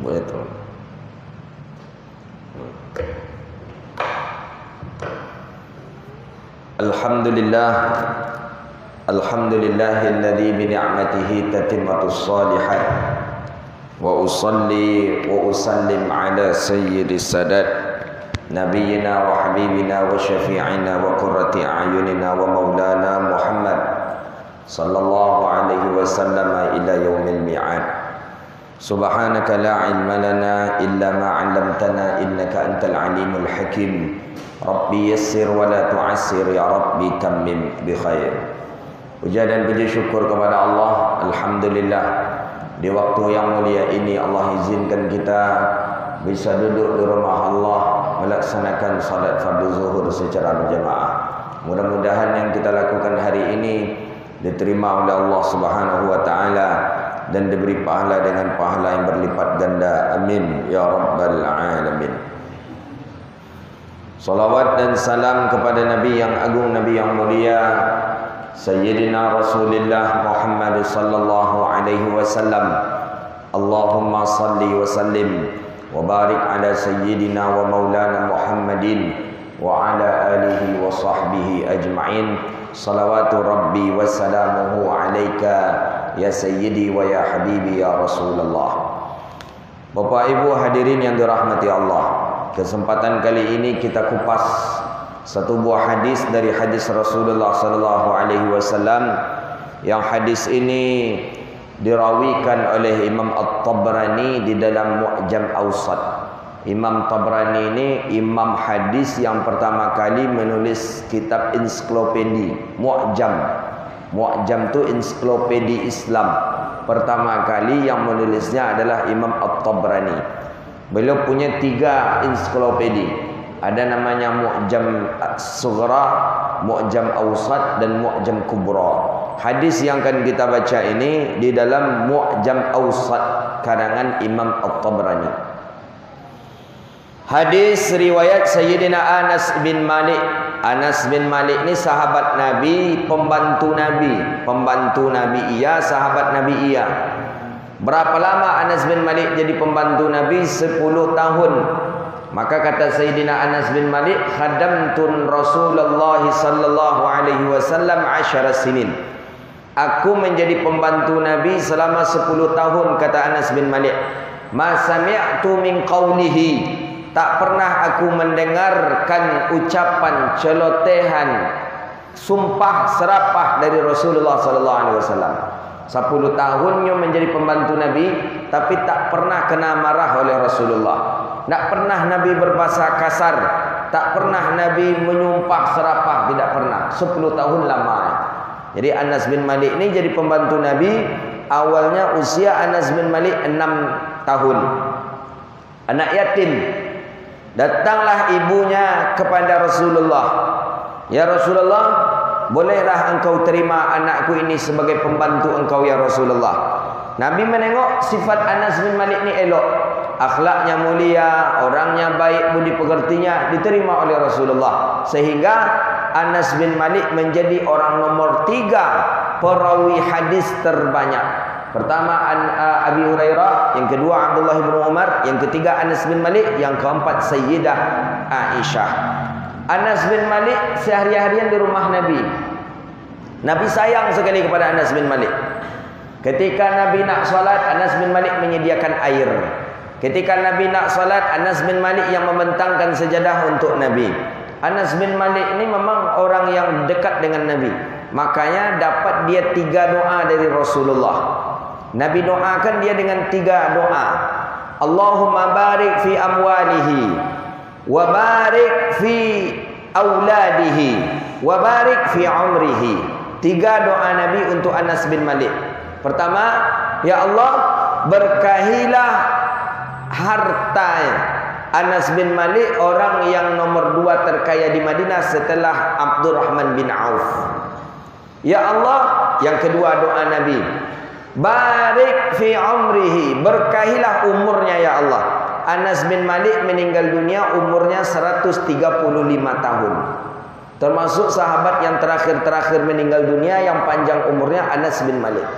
Boleh turun. Alhamdulillah. Alhamdulillahilladzi bi ni'matihi tatimmatus shalihat. Wa usalli wa usallim ala sayyidis sadat nabiyyina wa habibina wa syafi'ina wa qurrati a'yunina wa maulana Muhammad sallallahu alaihi wasallam ila yaumil mi'ad. Subhanaka la ilma lana illa ma 'allamtana innaka antal alimul hakim. Rabbi yassir wa la tu'assir ya Rabbi tammim bi khair. Puja dan puji syukur kepada Allah. Alhamdulillah, di waktu yang mulia ini Allah izinkan kita bisa duduk di rumah Allah melaksanakan salat fardu zuhur secara berjamaah. Mudah-mudahan yang kita lakukan hari ini diterima oleh Allah Subhanahu wa taala dan diberi pahala dengan pahala yang berlipat ganda. Amin ya rabbal alamin. Salawat dan salam kepada Nabi yang agung, Nabi yang mulia, Sayyidina Rasulullah Muhammad sallallahu alaihi wasallam. Allahumma salli wa sallim wa barik ala Sayyidina wa maulana Muhammadin wa ala alihi wa sahbihi ajma'in. Salawatu Rabbi wa salamuhu alaika ya Sayyidi wa ya Habibi ya Rasulullah. Bapak Ibu hadirin yang dirahmati Allah, kesempatan kali ini kita kupas satu buah hadis dari hadis Rasulullah sallallahu alaihi wasallam, yang hadis ini dirawikan oleh Imam At-Tabrani di dalam Mu'jam Awsat. Imam Tabrani ini imam hadis yang pertama kali menulis kitab ensiklopedi Mu'jam. Mu'jam itu ensiklopedi Islam. Pertama kali yang menulisnya adalah Imam At-Tabrani. Beliau punya 3 ensiklopedi. Ada namanya Mu'jam Sughra, Mu'jam Awsat dan Mu'jam Kubra. Hadis yang akan kita baca ini di dalam Mu'jam Awsat karangan Imam At-Tabrani. Hadis riwayat Sayyidina Anas bin Malik. Anas bin Malik ini sahabat Nabi, pembantu Nabi. Pembantu Nabi iya, sahabat Nabi iya. Berapa lama Anas bin Malik jadi pembantu Nabi? 10 tahun. Maka kata Sayyidina Anas bin Malik, khadamtun Rasulullah sallallahu alaihi wasallam 10 sinin. Aku menjadi pembantu Nabi selama 10 tahun, kata Anas bin Malik. Ma sami'tu min qawlihi, tak pernah aku mendengarkan ucapan celotehan, sumpah serapah dari Rasulullah sallallahu alaihi wasallam. 10 tahunnya menjadi pembantu Nabi, tapi tak pernah kena marah oleh Rasulullah. Tak pernah Nabi berbahasa kasar, tak pernah Nabi menyumpah serapah, tidak pernah. 10 tahun lama. Jadi Anas bin Malik ini jadi pembantu Nabi. Awalnya usia Anas bin Malik 6 tahun. Anak yatim. Datanglah ibunya kepada Rasulullah. Ya Rasulullah, bolehlah engkau terima anakku ini sebagai pembantu engkau ya Rasulullah. Nabi menengok sifat Anas bin Malik ni elok, akhlaknya mulia, orangnya baik, budi pekertinya diterima oleh Rasulullah, sehingga Anas bin Malik menjadi orang nomor 3 perawi hadis terbanyak. Pertama Abi Hurairah, yang kedua Abdullah bin Umar, yang ketiga Anas bin Malik, yang keempat Sayyidah Aisyah. Anas bin Malik sehari-harian di rumah Nabi. Nabi sayang sekali kepada Anas bin Malik. Ketika Nabi nak salat, Anas bin Malik menyediakan air. Ketika Nabi nak salat, Anas bin Malik yang membentangkan sejadah untuk Nabi. Anas bin Malik ini memang orang yang dekat dengan Nabi. Makanya dapat dia 3 doa dari Rasulullah. Nabi doakan dia dengan 3 doa. Allahumma barik fi amwalihi, wa barik fi auladihi, wa barik fi umrihi. 3 doa Nabi untuk Anas bin Malik. Pertama, ya Allah, berkahilah harta Anas bin Malik, orang yang nomor 2 terkaya di Madinah setelah Abdurrahman bin Auf. Ya Allah, yang kedua doa Nabi, barik fi umrihi, berkahilah umurnya ya Allah. Anas bin Malik meninggal dunia umurnya 135 tahun. Termasuk sahabat yang terakhir meninggal dunia yang panjang umurnya Anas bin Malik.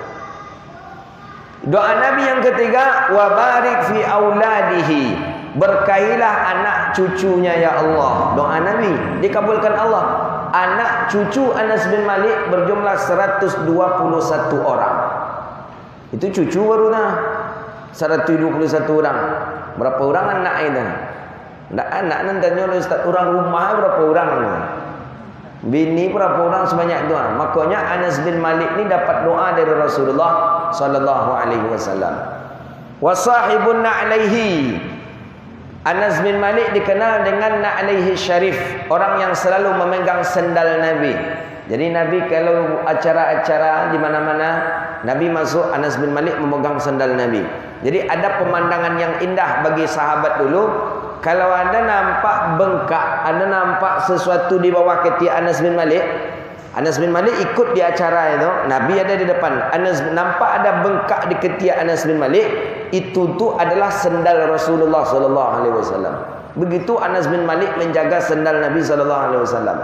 Doa Nabi yang ketiga, wa barik fi auladihi. Berkahilah anak cucunya ya Allah. Doa Nabi dikabulkan Allah. Anak cucu Anas bin Malik berjumlah 121 orang. Itu cucu baru dah. 121 orang. Berapa orang anak itu? Ndak anak nantinya Ustaz, orang rumah berapa orang? Bini berapa orang, sebanyak doa. Makanya Anas bin Malik ni dapat doa dari Rasulullah sallallahu alaihi wasallam. Wa sahibun na'laihi. Anas bin Malik dikenal dengan na'laihi syarif, orang yang selalu memegang sendal Nabi. Jadi Nabi kalau acara-acara di mana-mana, Nabi masuk, Anas bin Malik memegang sandal Nabi. Jadi ada pemandangan yang indah bagi sahabat dulu. Kalau ada nampak bengkak, ada nampak sesuatu di bawah ketiak Anas bin Malik, Anas bin Malik ikut di acara itu, Nabi ada di depan. Anas nampak ada bengkak di ketiak Anas bin Malik, itu tu adalah sendal Rasulullah sallallahu alaihi wasallam. Begitu Anas bin Malik menjaga sendal Nabi sallallahu alaihi wasallam.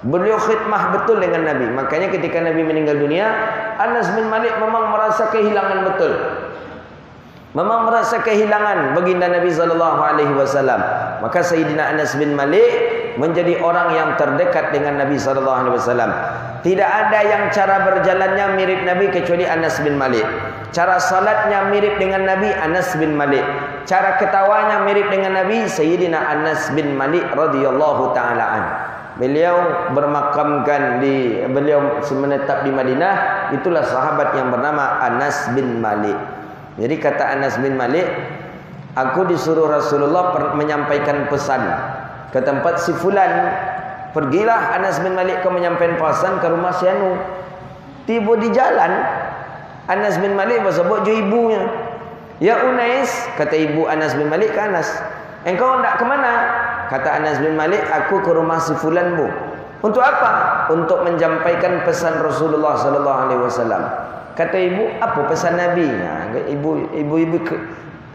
Beliau khidmah betul dengan Nabi. Makanya ketika Nabi meninggal dunia, Anas bin Malik memang merasa kehilangan betul. Memang merasa kehilangan baginda Nabi sallallahu alaihi wasallam. Maka Sayyidina Anas bin Malik menjadi orang yang terdekat dengan Nabi sallallahu alaihi wasallam. Tidak ada yang cara berjalannya mirip Nabi kecuali Anas bin Malik. Cara salatnya mirip dengan Nabi, Anas bin Malik. Cara ketawanya mirip dengan Nabi, Sayyidina Anas bin Malik radhiyallahu taala an. Beliau bermakamkan beliau menetap di Madinah. Itulah sahabat yang bernama Anas bin Malik. Jadi kata Anas bin Malik, aku disuruh Rasulullah menyampaikan pesan ke tempat si fulan. Pergilah Anas bin Malik ke menyampaikan pesan ke rumah si anu. Tiba di jalan, Anas bin Malik bersebut jo ibunya. Ya Unais, kata ibu Anas bin Malik ke Anas, engkau hendak ke mana? Kata Anas bin Malik, aku ke rumah si fulan bu. Untuk apa? Untuk menyampaikan pesan Rasulullah sallallahu alaihi wasallam. Kata ibu, apa pesan Nabi? Nah, ibu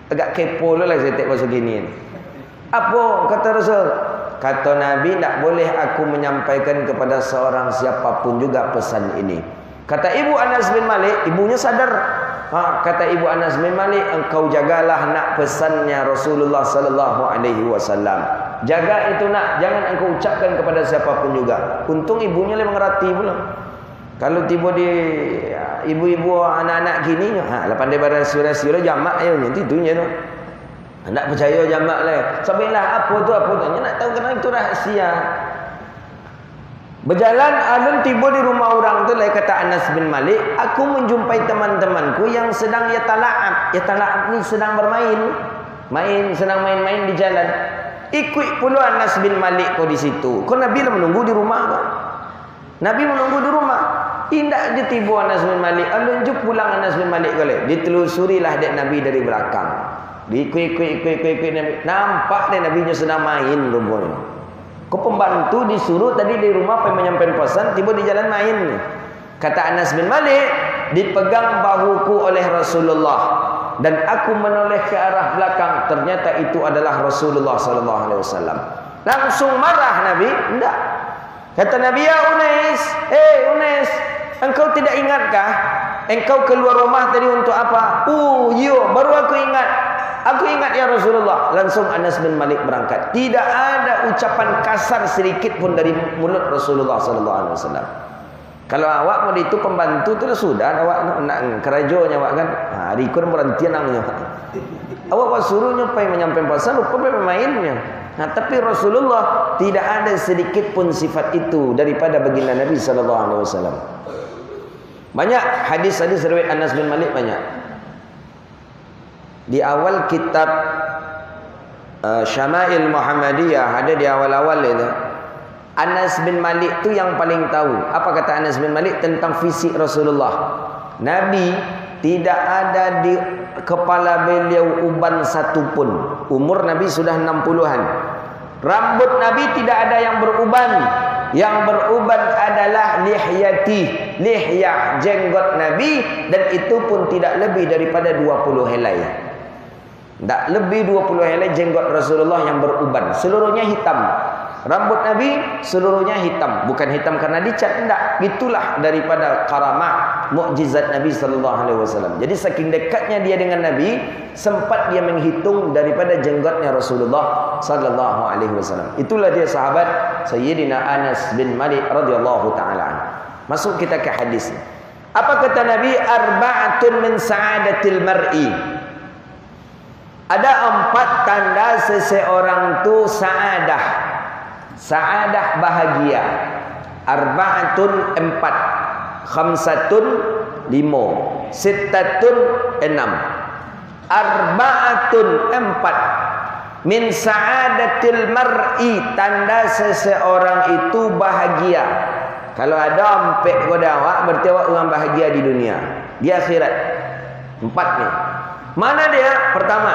agak kepo lah saya tengok pasal gini. Apa kata Rasul? Kata Nabi, tak boleh aku menyampaikan kepada seorang siapapun juga pesan ini. Kata ibu Anas bin Malik, ibunya sadar. Kata ibu Anas bin Malik, engkau jagalah nak pesannya Rasulullah sallallahu alaihi wasallam. Jaga itu nak, jangan engkau ucapkan kepada siapapun juga. Untung ibunya lebih mengerti pula. Kalau tiba di ibu-ibu anak-anak gini, lepas dia berasi-rasi jamak ya, nanti itunya tu. Tak percaya jamak lah. Sabilah apa tu. Nak tahu kenapa itu rahsia. Berjalan alun tiba di rumah orang tu lah, kata Anas bin Malik, aku menjumpai teman-temanku yang sedang yatala'ab. Yatala'ab ni sedang bermain. Sedang main-main di jalan. Ikut pula Anas bin Malik kau di situ. Kau Nabi lah menunggu di rumah kau. Nabi menunggu di rumah. Indak dia tiba Anas bin Malik. Alun jumpa pulang Anas bin Malik kau le. Ditelusurilah dek Nabi dari belakang. Ikut Nabi. Nampak dek Nabi sedang main rupanya. Kau pembantu disuruh tadi di rumah pergi menyampaikan pesan, tiba di jalan main. Kata Anas bin Malik, dipegang bahuku oleh Rasulullah dan aku menoleh ke arah belakang, ternyata itu adalah Rasulullah sallallahu alaihi wasallam. Langsung marah Nabi, enggak. Kata Nabi, ya Unais, Unais, engkau tidak ingatkah engkau keluar rumah tadi untuk apa? Yo, baru aku ingat. Aku ingat ya Rasulullah. Langsung Anas bin Malik berangkat. Tidak ada ucapan kasar sedikit pun dari mulut Rasulullah sallallahu alaihi wasallam. Kalau awak mau itu pembantu tu sudah awak nak kerajonya awak kan. Hari kun berhenti namanya. Awak suruh nyampai menyampaikan pesan lupa pemainnya. Tapi Rasulullah tidak ada sedikit pun sifat itu daripada baginda Nabi sallallahu alaihi wasallam. Banyak hadis-hadis riwayat Anas bin Malik banyak. Di awal kitab Syama'il Muhammadiyah ada di awal-awal itu. Anas bin Malik tu yang paling tahu. Apa kata Anas bin Malik tentang fisik Rasulullah? Nabi tidak ada di kepala beliau uban satu pun. Umur Nabi sudah 60-an. Rambut Nabi tidak ada yang beruban. Yang beruban adalah lihyah jenggot Nabi, dan itu pun tidak lebih daripada 20 helai. Tak lebih 20 helai jenggot Rasulullah yang beruban. Seluruhnya hitam. Rambut Nabi seluruhnya hitam, bukan hitam karena dicat, enggak. Itulah daripada karamah mukjizat Nabi sallallahu alaihi wasallam. Jadi saking dekatnya dia dengan Nabi, sempat dia menghitung daripada jenggotnya Rasulullah sallallahu alaihi wasallam. Itulah dia sahabat Sayyidina Anas bin Malik radhiyallahu taala. Masuk kita ke hadis. Apa kata Nabi? Arba'atun min sa'adatil mar'i. Ada 4 tanda seseorang tu sa'adah. Sa'adah bahagia. Arba'atun 4, khamsatun 5, sittatun 6. Arba'atun 4 min sa'adatil mar'i, tanda seseorang itu bahagia. Kalau ada empek kepada awak, berarti awak orang bahagia di dunia, di akhirat. 4 ni. Mana dia? Pertama,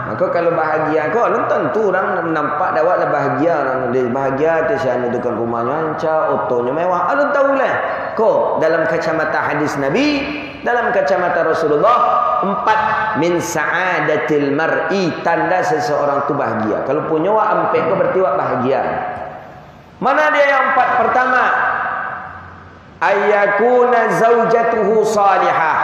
maka kalau bahagia kau, tentu orang nampak awak lah bahagia. Dia bahagia, tersiana dekat rumahnya ancak, otonya mewah. Alun tahu lah. Kau dalam kacamata hadis Nabi, dalam kacamata Rasulullah, 4 min sa'adatil mar'i, tanda seseorang tu bahagia. Kalau punya awak empek kau, berarti awak bahagia. Mana dia yang 4? Pertama, ayyakuna zaujatuhu salihah,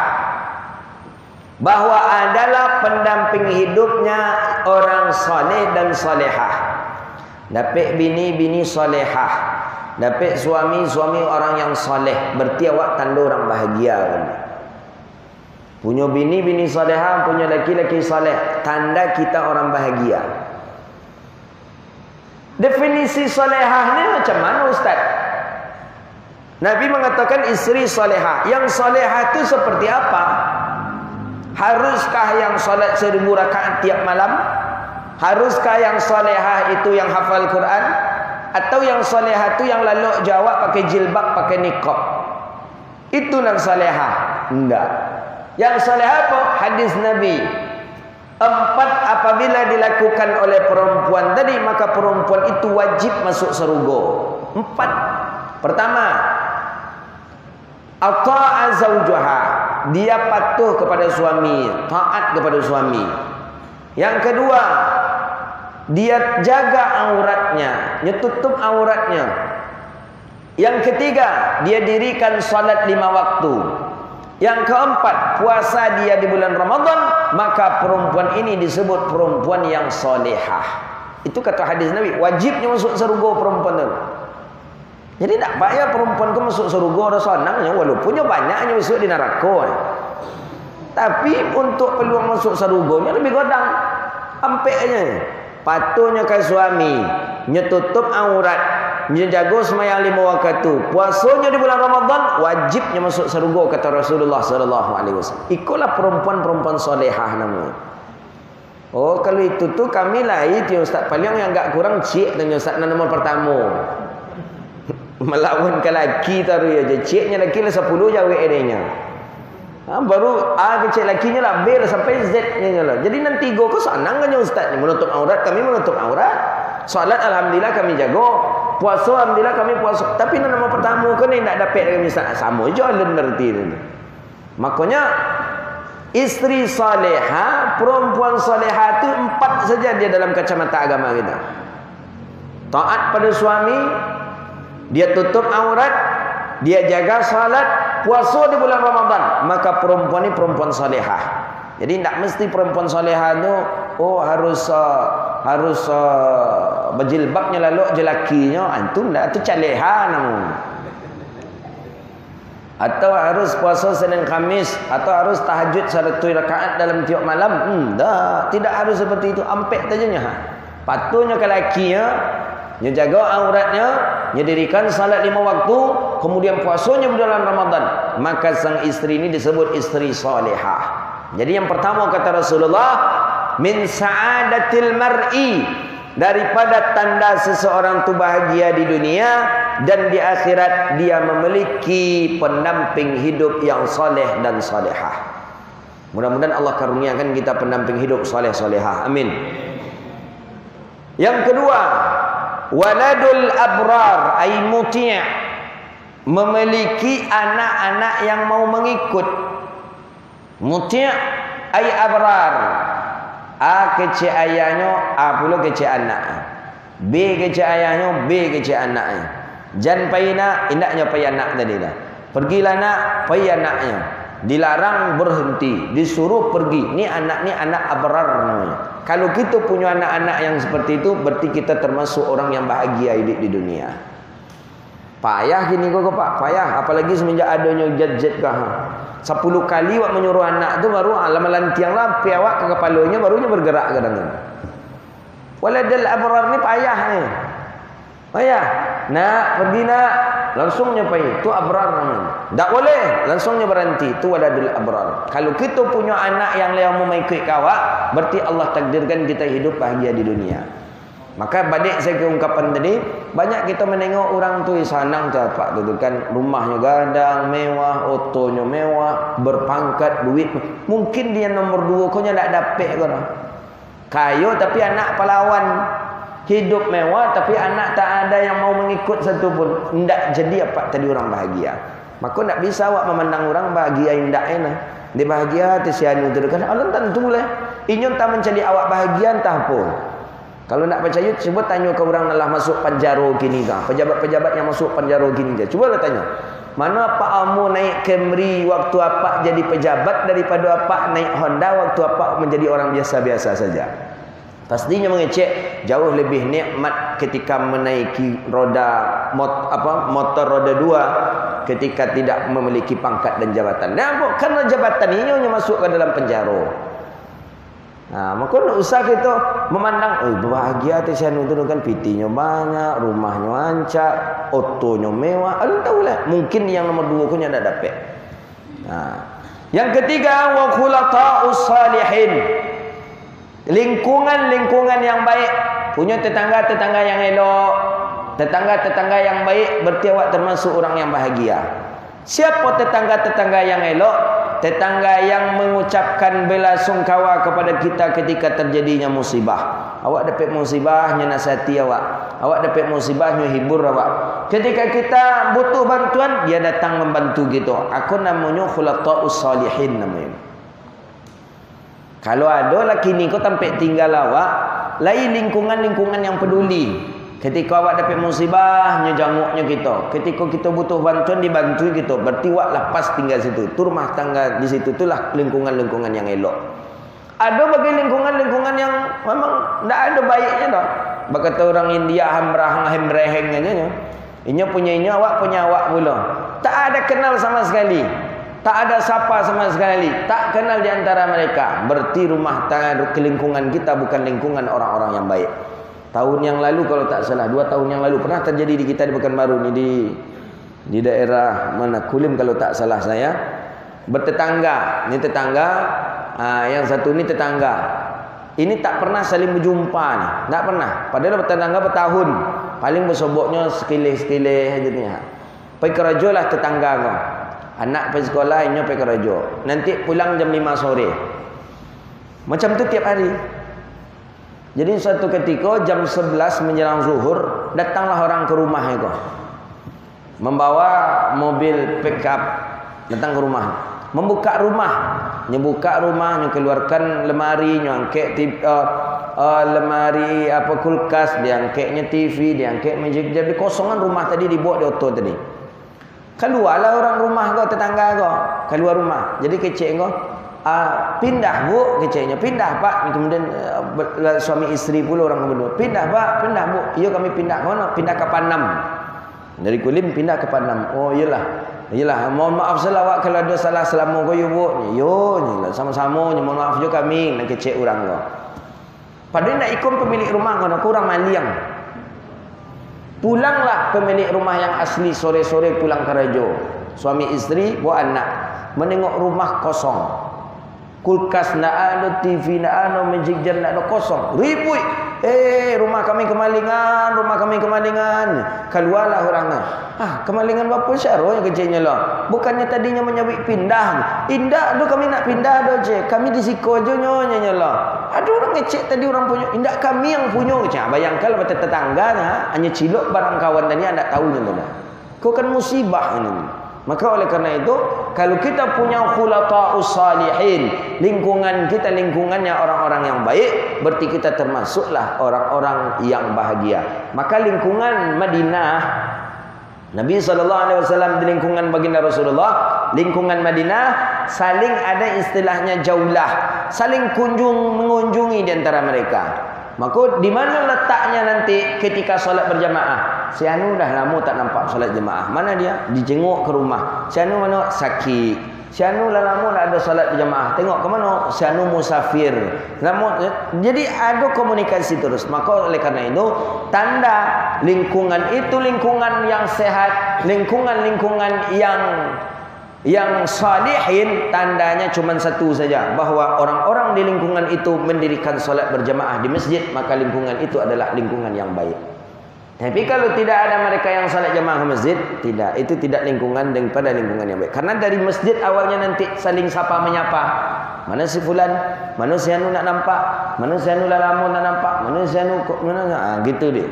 bahwa adalah pendamping hidupnya orang saleh dan salehah. Dapat bini-bini salehah, dapat suami-suami orang yang saleh, berarti awak tanda orang bahagia. Punya bini-bini salehah, punya laki-laki saleh, tanda kita orang bahagia. Definisi salehah ni macam mana Ustaz? Nabi mengatakan isteri salehah. Yang salehah itu seperti apa? Haruskah yang salat 1000 rakaat tiap malam? Haruskah yang salehah itu yang hafal Quran? Atau yang salehah itu yang lalu jawab pakai jilbab, pakai niqab? Itu yang salehah? Enggak. Yang salehah apa? Hadis Nabi. 4 apabila dilakukan oleh perempuan tadi, maka perempuan itu wajib masuk surga. 4. Pertama, ata'a zaujaha, dia patuh kepada suami, taat kepada suami. Yang kedua, dia jaga auratnya, dia tutup auratnya. Yang ketiga, dia dirikan salat 5 waktu. Yang keempat, puasa dia di bulan Ramadan, maka perempuan ini disebut perempuan yang salihah. Itu kata hadis Nabi, wajibnya masuk surga perempuan itu. Jadi tak payah perempuan ke masuk surga, ada senangnya, walaupunnya banyaknya masuk di neraka. Tapi untuk peluang masuk surganya lebih godang. Ampeknya. Patuhnya ke suami, nyetutup aurat, menjaga sembahyang 5 waktu, puasanya di bulan Ramadan, wajibnya masuk surga kata Rasulullah sallallahu alaihi wasallam. Ikulah perempuan-perempuan solehah namanya. Oh, kalau itu tu kami lah itu Ustaz paling yang enggak kurang cik dengan Ustaz nombor pertama. Melawan ke laki taruh aja. Ciknya laki lah 10 jawab adanya. Baru A ke cik lakinya lah B lah sampai Z nya lah. Jadi nanti go ke senang kan Ustaz ni menutup aurat, kami menutup aurat. Salat alhamdulillah kami jaga. Puasa alhamdulillah kami puasa. Tapi nama pertama kan ni nak dapat dengan Ustaz sama je alun ngerti ni. Makanya isteri salehah, perempuan salehah tu 4 saja dia dalam kacamata agama kita. Taat pada suami, dia tutup aurat, dia jaga salat, puasa di bulan Ramadan, maka perempuan ini perempuan salehah. Jadi tidak mesti perempuan salehah itu harus berjilbabnya lalu je lakinya, itu enggak, itu caleha namun. Atau harus puasa Senin Khamis, atau harus tahajud 1 rakaat dalam tiap malam, tidak harus seperti itu. Ampek tajanya. Patuhnya ke lakinya, dia jaga auratnya, dia dirikan salat 5 waktu, kemudian puasanya bulan Ramadan, maka sang istri ini disebut istri salihah. Jadi yang pertama kata Rasulullah, min sa'adatil mar'i, daripada tanda seseorang itu bahagia di dunia dan di akhirat, dia memiliki pendamping hidup yang saleh dan salihah. Mudah-mudahan Allah karuniakan kita pendamping hidup saleh-salihah. Amin. Yang kedua, waladul abrar ay muti', memiliki anak-anak yang mau mengikut. Muti' ay abrar, a kecil ayahnya, a pula kecil anak. B kecil ayahnya, B kecil anaknya. Jan pai nak, indaknya pai anak tadi dah. Pergilah nak, pai anaknya. Dilarang berhenti, disuruh pergi. Ni anak abrar namanya. Kalau kita punya anak-anak yang seperti itu, berarti kita termasuk orang yang bahagia hidup di dunia. Payah gini kok Pak, payah. Apalagi semenjak adanya gadget kah. 10 kali wak menyuruh anak tu baru lama-lama tiang lah piawak ke kepalanya barunya bergerak kadang-kadang. Waladal abrar ni payah ni. Payah. Nak pergi nak, langsungnya pergi. Tu abrar namanya. Tak boleh, langsungnya berhenti. Tu waladul abrar. Kalau kita punya anak yang mau mengikut kawak, berarti Allah takdirkan kita hidup bahagia di dunia. Maka balik saya ke ungkapan tadi, banyak kita menengok orang tu sanang tu apa tu kan, rumahnya gadang, mewah, otonya mewah, berpangkat, duit. Mungkin dia nombor 2 kau nya tak dapat kau. Kayo tapi anak pahlawan. Hidup mewah tapi anak tak ada yang mau mengikut satu pun. Ndak jadi apa tadi orang bahagia. Maka ndak bisa awak memandang orang bahagia indak enak. Dia bahagia tesianu tu kan Allah tentu lah. Inyo tak mencari awak bahagia entah apa. Kalau nak percaya, cuba tanya ke orang yang masuk Panjaro kini kah? Pejabat-pejabat yang masuk Panjaro kini kah? Cuba lah tanya. Mana Pak Amo naik Camry waktu apa jadi pejabat daripada apa naik Honda waktu apa menjadi orang biasa-biasa saja. Pastinya mengecek jauh lebih nikmat ketika menaiki motor roda 2 ketika tidak memiliki pangkat dan jabatan. Nah, karena jabatan ini hanya masuk ke dalam penjara. Nah, maka nak usah kita memandang, bahagia tesian itu kan PT-nya banyak, rumahnya ancak, otonya mewah. Aduh tahulah, mungkin yang nomor 2 kau tak dapat. Nah, yang ketiga wa khulatha'us salihin. Lingkungan yang baik, punya tetangga-tetangga yang elok, tetangga-tetangga yang baik, berarti awak termasuk orang yang bahagia. Siapa tetangga-tetangga yang elok? Tetangga yang mengucapkan bela sungkawa kepada kita ketika terjadinya musibah. Awak dapat musibahnya nasihati awak. Awak dapat musibahnya hibur awak. Ketika kita butuh bantuan, dia datang membantu kita. Aku namanya khulatha'us salihin namanya. Kalau ada laki ni kau tempat tinggal awak, lain lingkungan-lingkungan yang peduli. Ketika awak dapat musibahnya janguknya kita. Ketika kita butuh bantuan dibantu kita. Berarti awak lepas tinggal situ. Tu rumah tangga di situ itulah lingkungan-lingkungan yang elok. Ada bagi lingkungan-lingkungan yang memang tidak ada baiknya dah. Berkata orang India hamrahang-hamrahengnya. Inya punya inya, awak punya awak pula. Tak ada kenal sama sekali. Tak ada sapa sama sekali. Tak kenal di antara mereka. Berarti rumah tangga lingkungan kita bukan lingkungan orang-orang yang baik. Tahun yang lalu kalau tak salah, 2 tahun yang lalu pernah terjadi di kita di Pekanbaru ni di daerah mana Kulim kalau tak salah saya. Bertetangga, ni tetangga, yang satu ni tetangga. Ini tak pernah saling berjumpa ni, tak pernah. Padahal bertetangga bertahun. Paling bersoboknya sekilih-sekilih aja ni. Pergi kerja lah tetangga kau. Anak pergi sekolah, ini pergi kerja. Nanti pulang jam 5 sore. Macam tu tiap hari. Jadi suatu ketika jam 11 menjelang zuhur, datanglah orang ke rumah itu. Membawa mobil pick up datang ke rumah. Membuka rumah, nyebuka rumah, keluarkan lemari, nyangkek lemari apa kulkas, diangkeknya TV, diangkek meja. Jadi kosongan rumah tadi dibuat di auto tadi. Keluarlah orang rumah kau, tetangga kau, keluar rumah. Jadi kecik kau, pindah bu, keciknya pindah pak. Kemudian suami isteri pula orang berdua, pindah pak, pindah bu. Iya kami pindah mana? Pindah ke Panam. Dari Kulim pindah ke Panam. Oh iyalah, iyalah. Mohon maaf selawat kalau ada salah selama kau bu. Yo, iyalah sama-sama. Mohon maaf juga kami, nak kecik orang kau. Padahal nak ikut pemilik rumah kau, aku orang Maliang. Pulanglah pemilik rumah yang asli sore-sore pulang ke Rajo. Suami isteri bawa anak, menengok rumah kosong. Kulkas nak ada, TV nak ada, magic jar nak ada, kosong. Ribut. Rumah kami kemalingan, rumah kami kemalingan. Keluarlah orangnya. Kemalingan berapa syarah yang kecilnya lah. Bukannya tadinya menyabik pindah. Indah tu kami nak pindah dah je. Kami di siko je nyonya lah. Ada orang ngecek tadi orang punya. Indah kami yang punya. Bayangkan betul tetangganya hanya cilok barang kawan tadi anda tahu je lah. Kau kan musibah ini. Maka oleh karena itu kalau kita punya khulafaus salihin, lingkungan kita lingkungannya orang-orang yang baik, berarti kita termasuklah orang-orang yang bahagia. Maka lingkungan Madinah, Nabi SAW di lingkungan baginda Rasulullah, lingkungan Madinah saling ada istilahnya jaulah, saling mengunjungi di antara mereka. Maka di mana letaknya nanti ketika solat berjamaah? Si anu dah lama tak nampak solat jemaah. Mana dia? Dijenguk ke rumah. Si anu mana? Sakit. Si anu dah lama tak ada solat berjamaah. Tengok ke mana? Si anu musafir. Jadi ada komunikasi terus. Maka oleh kerana itu, tanda lingkungan itu lingkungan yang sehat, lingkungan-lingkungan yang salihin, tandanya cuma satu saja, bahawa orang-orang di lingkungan itu mendirikan solat berjamaah di masjid, maka lingkungan itu adalah lingkungan yang baik. Tapi kalau tidak ada mereka yang solat jamaah ke masjid, tidak, itu tidak lingkungan daripada lingkungan yang baik. Karena dari masjid awalnya nanti saling sapa menyapa. Mana si fulan? Mana si anu nak nampak? Mana si anu lama nak nampak? Mana si anu mana? Gitu dia.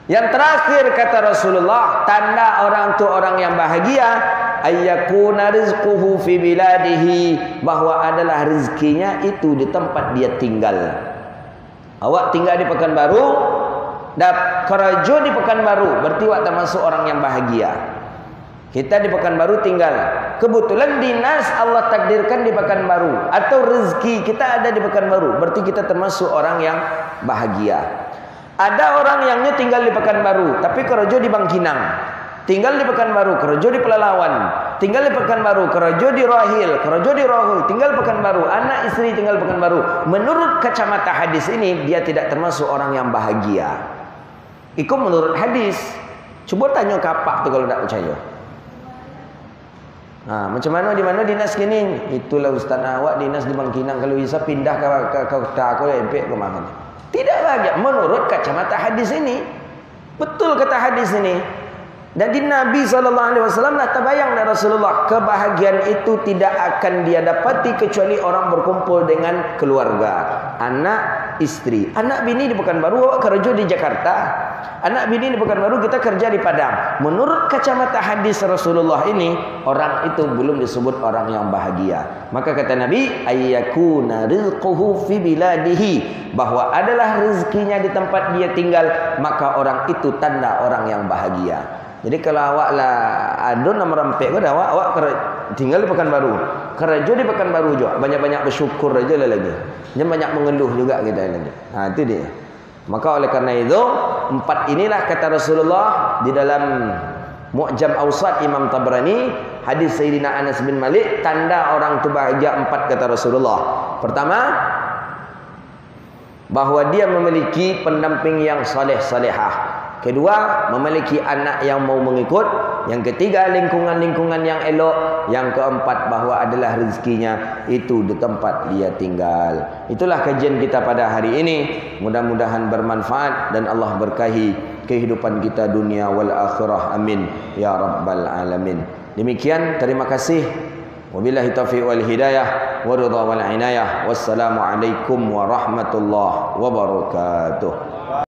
Yang terakhir kata Rasulullah, tanda orang tu orang yang bahagia, ayyakuna rizquhu fi biladihi, bahwa adalah rezekinya itu di tempat dia tinggal. Awak tinggal di Pekanbaru, dan kerja di Pekanbaru, berarti awak termasuk orang yang bahagia. Kita di Pekanbaru tinggal, kebetulan dinas Allah takdirkan di Pekanbaru, atau rezeki kita ada di Pekanbaru, berarti kita termasuk orang yang bahagia. Ada orang yang tinggal di Pekanbaru tapi kerja di Bangkinang, tinggal di Pekanbaru, kerja di Pelalawan, tinggal di Pekanbaru, kerja di Rahil, kerja di Rahul, tinggal Pekanbaru, anak istri tinggal Pekanbaru. Menurut kacamata hadis ini, dia tidak termasuk orang yang bahagia. Itu menurut hadis. Coba tanya kapak tu kalau tak percaya. Macam mana di mana dinas kini? Itulah ustaz awak dinas di Bangkinang, kalau bisa pindah ke kota aku empek ke mana. Tidak bahagia menurut kacamata hadis ini. Betul kata hadis ini. Dan di Nabi SAW lah terbayang dari Rasulullah, kebahagiaan itu tidak akan dia dapati kecuali orang berkumpul dengan keluarga, anak, istri. Anak bini di Pekanbaru, awak kerja di Jakarta. Anak bini di Pekanbaru, kita kerja di Padang. Menurut kacamata hadis Rasulullah ini, orang itu belum disebut orang yang bahagia. Maka kata Nabi, ayyakuna rizquhu fi biladihi, bahwa adalah rezekinya di tempat dia tinggal, maka orang itu tanda orang yang bahagia. Jadi kalau awak lah adun nama rampek kau dah, awak tinggal di Pekanbaru, kerja di Pekanbaru juga, banyak-banyak bersyukur aja lah lagi. Jangan banyak mengeluh juga kita lagi. Itu dia. Maka oleh karena itu, empat inilah kata Rasulullah di dalam Mu'jam Awsat Imam Tabrani, hadis Sayyidina Anas bin Malik, tanda orang itu bahagia empat kata Rasulullah. Pertama, bahwa dia memiliki pendamping yang saleh-salehah. Kedua, memiliki anak yang mau mengikut. Yang ketiga, lingkungan-lingkungan yang elok. Yang keempat, bahwa adalah rezekinya itu di tempat dia tinggal. Itulah kajian kita pada hari ini. Mudah-mudahan bermanfaat dan Allah berkahi kehidupan kita dunia wal akhirah. Amin ya rabbal alamin. Demikian, terima kasih. Wabillahi taufiq wal hidayah wa ridha wal inayah. Wassalamualaikum warahmatullahi wabarakatuh.